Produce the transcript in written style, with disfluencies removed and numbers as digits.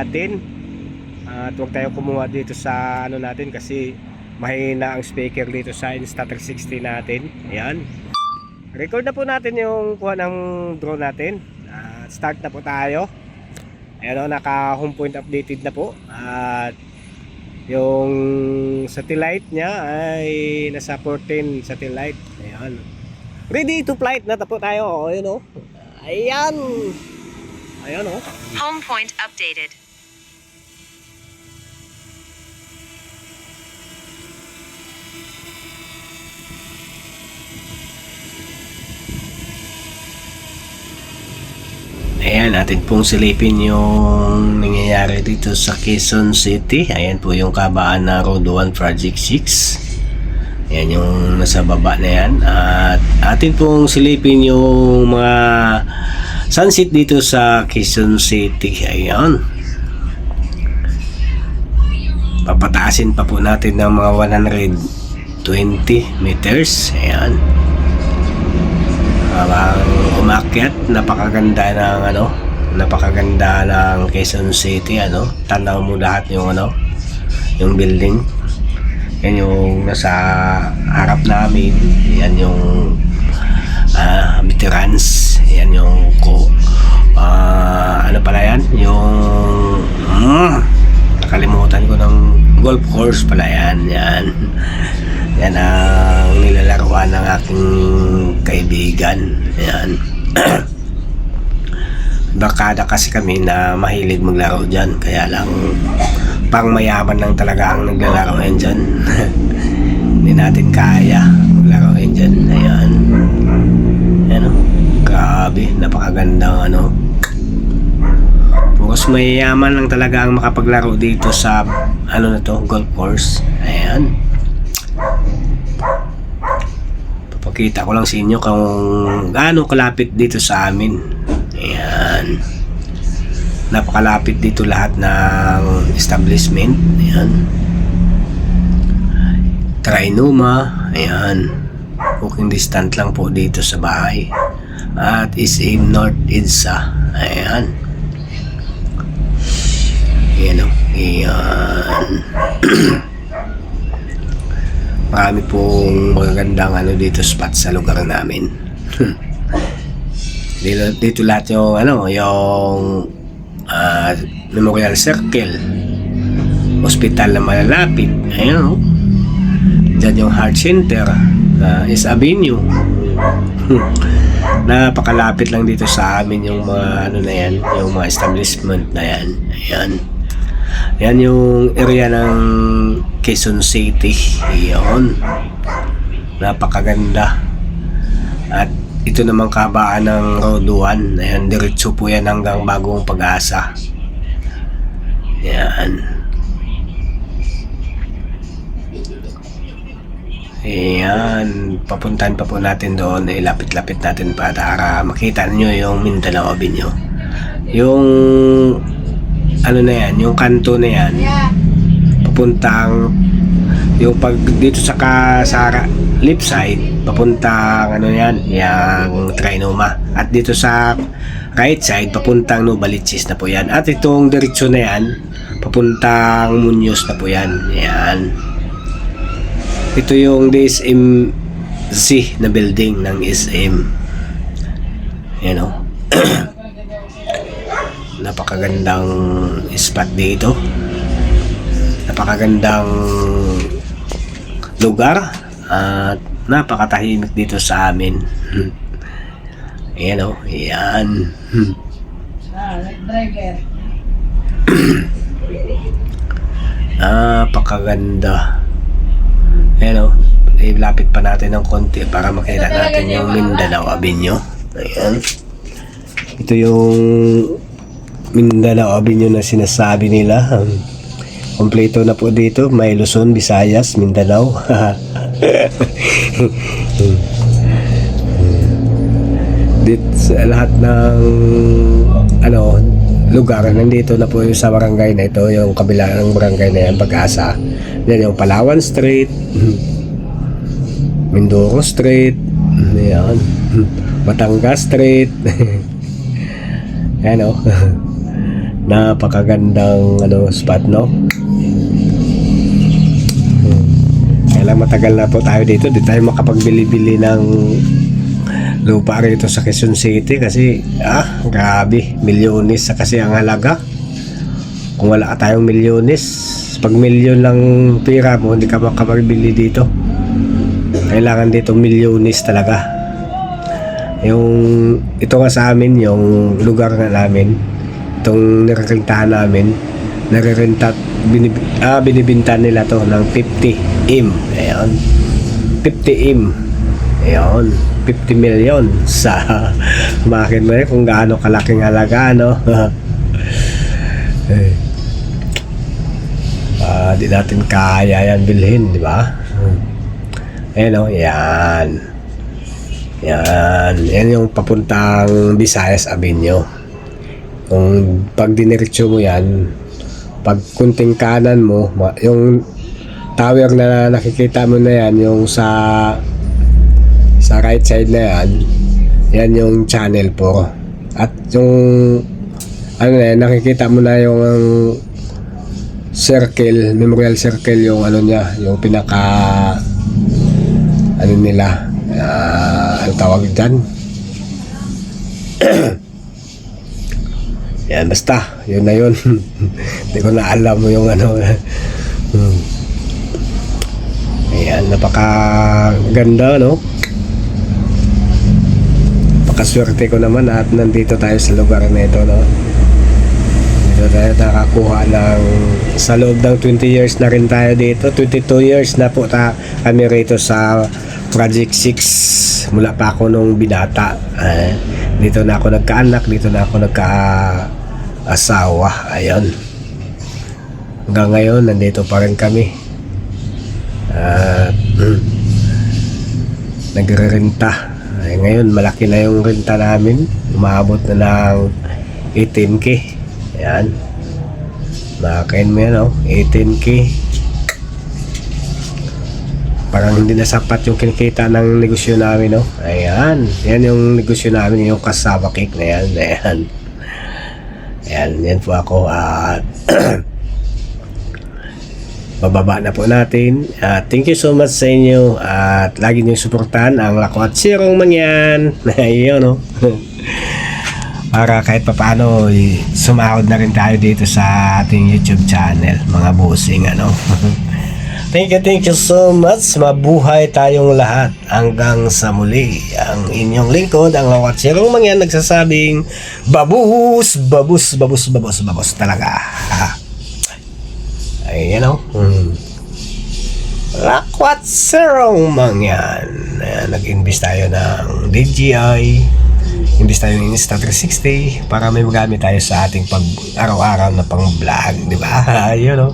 natin. At huwag tayo kumuha dito sa ano natin kasi mahina ang speaker dito sa Insta360 natin. Ayan. Record na po natin yung kuha ng drone natin. Start na po tayo. Ayan o, naka home point updated na po. At yung satellite niya ay nasa 14 satellite. Ayan. Ready to flight na po tayo. Ayan o. Ayan. Ayan o. Home point updated. Ayan, natin pong silipin yung nangyayari dito sa Quezon City. Ayan po yung kabaan na Road 1 Project 6. Ayan yung nasa baba na yan. At atin pong silipin yung mga sunset dito sa Quezon City. Ayan. Papataasin pa po natin ng mga 120 meters. Ayan. Habang umakyat, napakaganda ng napakaganda ng Quezon City, tanaw mo lahat yung yung building. Yan yung nasa harap namin. Yan yung veterans. Yan yung ano pala yan? Yung nakalimutan ko ng golf course pala yan. Yan ang nilalaruan ng aking kaibigan. Yan. Barkada kasi kami na mahilig maglaro dyan. Kaya lang pang mayaman lang talaga ang naglalaro yan dyan. Hindi natin kaya maglaro yan dyan. Ayan. Ayan o. Grabe. Napakagandang Puros mayayaman lang talaga ang makapaglaro dito sa na to, golf course. Ayan. Papakita ko lang sa inyo kung gaano kalapit dito sa amin. Ayan. Napakalapit dito lahat ng establishment. Ayan. Trinoma. Ayan. Walking distance lang po dito sa bahay. At SM North EDSA. Ayan. Ayan o. Ayan. Marami pong magagandang dito spot sa lugar namin. dito lahat yung yung Memorial Circle, hospital na malalapit. Ayun, dyan yung Heart Center, is Avenue. Napakalapit lang dito sa amin yung mga na yan, yung mga establishment na yan. Ayan. Yan yung area ng Quezon City. Iyon. Napakaganda. At ito namang kabaan ng Road 1. Ayan, diretso po yan hanggang Bagong Pag-asa. Yan. Ayan. Papuntahan pa po natin doon. Ilapit-lapit natin para makita nyo yung Mindanao Avenue. Yung na yan, yung kanto na yan, papuntang yung pag dito sa left side, papuntang yan, yung Trinoma. At dito sa right side, papuntang Novaliches na po yan. At itong diretsyo na yan, papuntang Muñoz na po yan. Yan. Ito yung DSMC na building ng SM. Yan o. Napakagandang spot dito. Napakagandang lugar at napakatahimik dito sa amin. Ayan o. Ayan. Napakaganda. Ayan o. Ilapit pa natin ng konti para makita natin yung Mindanao Avenue. Ayan. Ito yung Mindanao Avenue na sinasabi nila. Kompleto na po dito. May Luzon, Visayas, Mindanao. Dito sa lahat ng lugar nandito na po yung sa barangay na ito, yung kabila ng barangay na yan, Pag-asa. Yan yung Palawan Street, Mindoro Street, yan, Batangas Street. Yan o. Napakagandang spot, no? Kailang matagal na po tayo dito. Di tayo makapagbili-bili ng lupa rito sa Quezon City kasi grabe, milyones sa kasi ang halaga. Kung wala ka tayong milyones, pag milyon lang pera mo, hindi ka makapagbili dito. Kailangan dito milyones talaga. Ito nga sa amin, yung lugar na namin, itong nirerentahan namin, binibinta nila to ng 50 M. Ayan, 50 M. Ayan, 50 million sa makin mo kung gaano kalaking halaga, no? Di natin kaya yan bilhin, di ba? Ayan, o, yan. Yan yung papuntang Visayas Avenue. Kung pag diniretso mo yan, pag kunting kanan mo, yung tower na nakikita mo na yan, yung sa right side na yan yung channel 4. At yung nakikita mo na yung circle, memorial circle, yung niya, yung pinaka nila, tawag dyan. Yan, basta yun na yun. Hindi ko na alam mo yung ayan, napakaganda, no? Napakaswerte ko naman at nandito tayo sa lugar na ito, no? Dito tayo nakakuha ng, sa loob ng 20 years na rin tayo dito. 22 years na po kami rito sa Project 6. Mula pa ako nung binata. Dito na ako nagkaanak, dito na ako nagka-asawa. Ayun. Hanggang ngayon, nandito pa rin kami. Nagre-renta. Ngayon, malaki na yung renta namin. Umabot na ng 18K. Ayan. Makain mo yan, 18K. Parang hindi na sapat yung kinikita ng negosyo namin, no? Ayan. Yan yung negosyo namin, yung cassava cake na yan. Ayan. Yan po ako. At bababa na po natin. Thank you so much sa inyo. At lagi nyo suportahan ang Lakwat Sirong Mangyan. Ayun, no? Para kahit papaano sumahod na rin tayo dito sa ating YouTube channel, mga bossing, Thank you so much. Mabuhay tayong lahat hanggang sa muli. Ang inyong lingkod, ang Lakwat Sirong Mangyan, nagsasabing babus talaga. Ayan, Lakwat Sirong Mangyan. Nag-invest tayo ng DJI. Imbis tayo ng Insta360 para may magamit tayo sa ating pag araw-araw na pang vlog, di ba? Ayun,